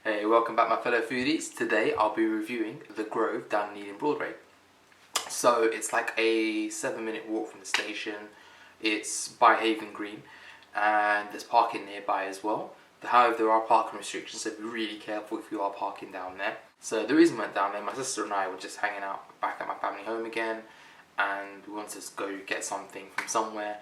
Hey, welcome back my fellow foodies. Today I'll be reviewing The Grove down in Ealing Broadway. So it's like a 7-minute walk from the station. It's by Haven Green and there's parking nearby as well. However, there are parking restrictions, so be really careful if you are parking down there. So the reason I went down there, my sister and I were just hanging out back at my family home again, and we wanted to go get something from somewhere.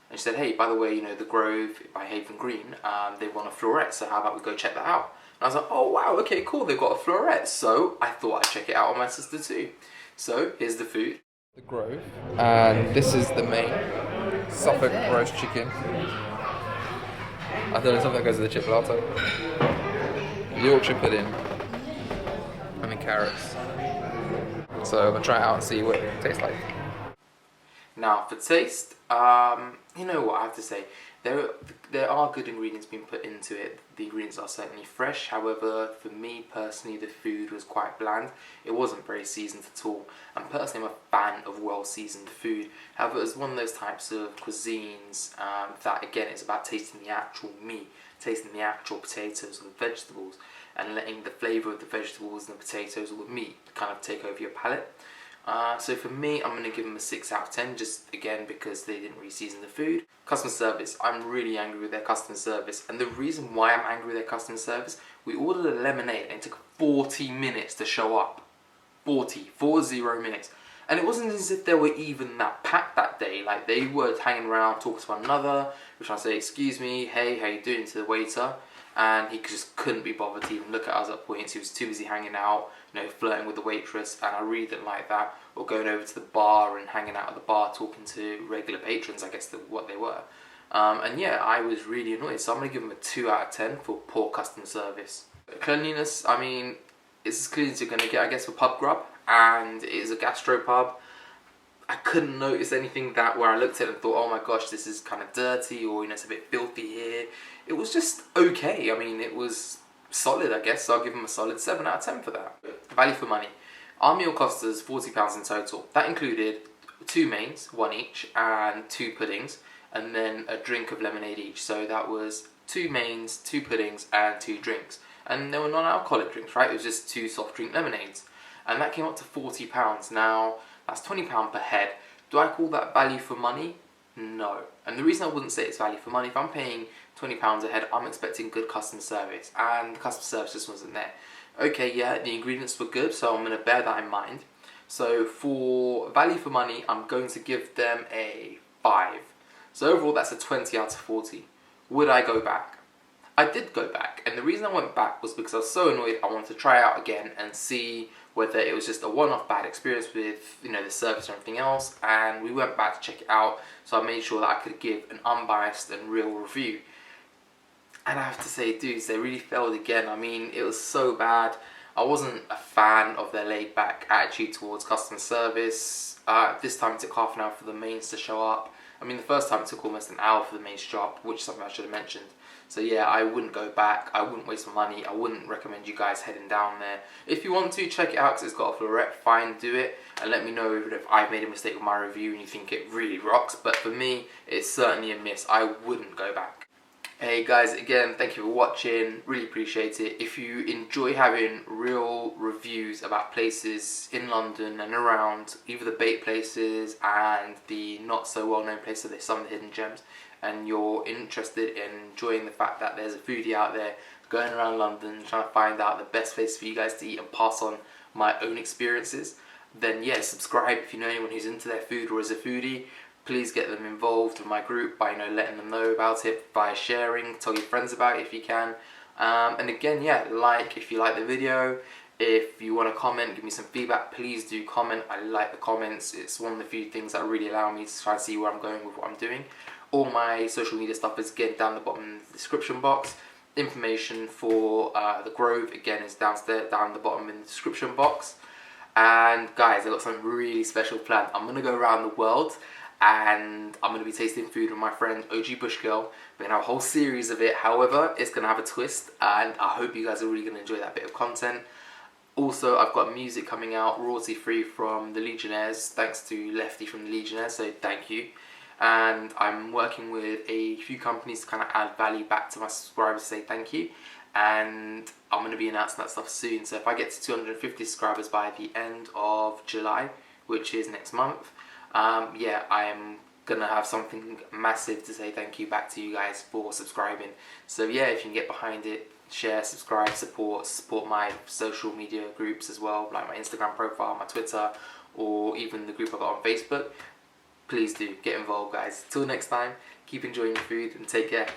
And she said, hey, by the way, The Grove by Haven Green, they want a florette, so how about we go check that out? And I was like, oh wow, okay, cool, they've got a florette. So I thought I'd check it out on my sister too. So here's the food. The Grove, and this is the main Suffolk roast chicken. I don't know, something that goes with the chipolata. Yorkshire pudding, and then carrots. So I'm gonna try it out and see what it tastes like. Now for taste, you know what I have to say, there are good ingredients being put into it. The ingredients are certainly fresh, however for me personally the food was quite bland. It wasn't very seasoned at all, and personally I'm a fan of well seasoned food. However, it's one of those types of cuisines that again is about tasting the actual meat, tasting the actual potatoes or the vegetables, and letting the flavour of the vegetables and the potatoes or the meat kind of take over your palate. So for me, I'm going to give them a 6 out of 10, just again because they didn't re-season the food. Customer service, I'm really angry with their customer service, and the reason why I'm angry with their customer service, we ordered a lemonade and it took 40 minutes to show up. 40 minutes. And it wasn't as if they were even that packed that day. Like, they were hanging around talking to one another, which I say, excuse me, hey, how you doing, to the waiter. And he just couldn't be bothered to even look at us at points. He was too busy hanging out, flirting with the waitress, and I really didn't like that. Or going over to the bar and hanging out at the bar talking to regular patrons, I guess what they were. And yeah, I was really annoyed. So I'm going to give him a 2 out of 10 for poor customer service. Cleanliness, I mean, it's as clean as you're going to get, I guess, for pub grub. And it is a Gastro pub. I couldn't notice anything that where I looked at it and thought, oh my gosh, this is kind of dirty, or it's a bit filthy here. It was just okay. I mean, it was solid, I guess, so I'll give them a solid 7 out of 10 for that. Value for money. Our meal cost us £40 in total. That included 2 mains, 1 each, and 2 puddings, and then a drink of lemonade each. So that was 2 mains, 2 puddings, and 2 drinks. And they were non-alcoholic drinks, right? It was just 2 soft drink lemonades. And that came up to £40. Now, that's £20 per head. Do I call that value for money? No. And the reason I wouldn't say it's value for money, if I'm paying £20 a head, I'm expecting good customer service, and the customer service just wasn't there. Okay, yeah, the ingredients were good, so I'm going to bear that in mind. So for value for money, I'm going to give them a 5. So overall, that's a 20 out of 40. Would I go back? I did go back, and the reason I went back was because I was so annoyed. I wanted to try it out again and see whether it was just a one-off bad experience with the service and everything else, and we went back to check it out, so I made sure that I could give an unbiased and real review. And I have to say, dudes, they really failed again. I mean, it was so bad. I wasn't a fan of their laid-back attitude towards customer service. This time it took half an hour for the mains to show up. I mean, the first time it took almost an hour for the mains to show up, which is something I should have mentioned. So yeah, I wouldn't go back. I wouldn't waste my money. I wouldn't recommend you guys heading down there. If you want to, check it out because it's got a florette. Fine, do it. And let me know if I've made a mistake with my review and you think it really rocks. But for me, it's certainly a miss. I wouldn't go back. Hey guys, again, thank you for watching. Really appreciate it. If you enjoy having real reviews about places in London and around, either the bait places and the not so well known places, there's some of the hidden gems, and you're interested in enjoying the fact that there's a foodie out there going around London trying to find out the best place for you guys to eat and pass on my own experiences, then yeah, subscribe if you know anyone who's into their food or is a foodie. Please get them involved with my group by letting them know about it, by sharing, tell your friends about it if you can. And again, yeah, if you like the video. If you want to comment, give me some feedback, please do comment. I like the comments. It's one of the few things that really allow me to try and see where I'm going with what I'm doing. All my social media stuff is again down the bottom in the description box. Information for The Grove again is downstairs, down the bottom in the description box. And guys, I've got something really special planned. I'm going to go around the world and I'm going to be tasting food with my friend OG Bush Girl. We're going to have a whole series of it. However, it's going to have a twist, and I hope you guys are really going to enjoy that bit of content. Also, I've got music coming out royalty free from the Legionnaires, thanks to Lefty from the Legionnaires, so thank you. And I'm working with a few companies to kind of add value back to my subscribers, say thank you. and I'm going to be announcing that stuff soon. So if I get to 250 subscribers by the end of July, which is next month, yeah, I'm gonna have something massive to say thank you back to you guys for subscribing. So yeah, if you can get behind it, share, subscribe, support my social media groups as well, like my Instagram profile, my Twitter, or even the group I got on Facebook. Please do get involved, guys. Till next time, keep enjoying your food and take care.